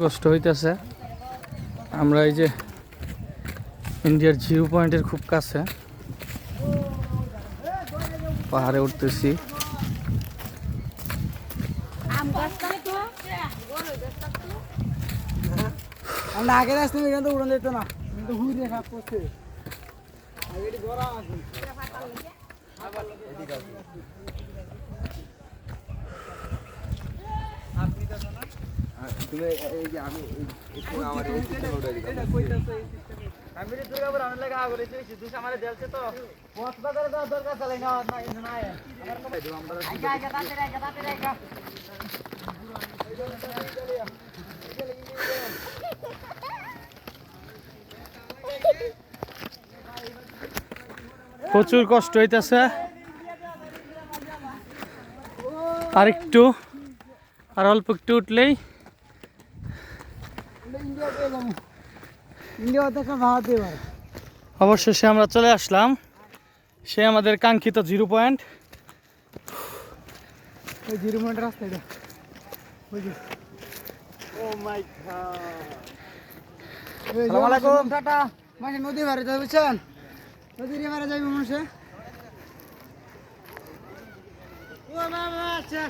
কষ্ট হইতেছে। আমরা এই যে ইন্ডিয়ার 0 পয়েন্টের খুব কাছে পাহাড়ে উঠতেছি। আগের আসতে এখান থেকে উড়ান যেত না, কিন্তু হুইরে খাপ করছে। প্রচুর কষ্ট হইতেছে। আর অল্প একটু উঠলেই অবশেষে আমরা চলে আসলাম। সে আমাদের কাঙ্ক্ষিত 0 পয়েন্ট। ওই 0 পয়েন্টের রাস্তা এটা। আসসালামু আলাইকুম। টাটা। মাঝে নদী পারে যাবে, বুঝছেন? নদীর পারে যাইবে মানুষে। ও বাবা, আচ্ছা।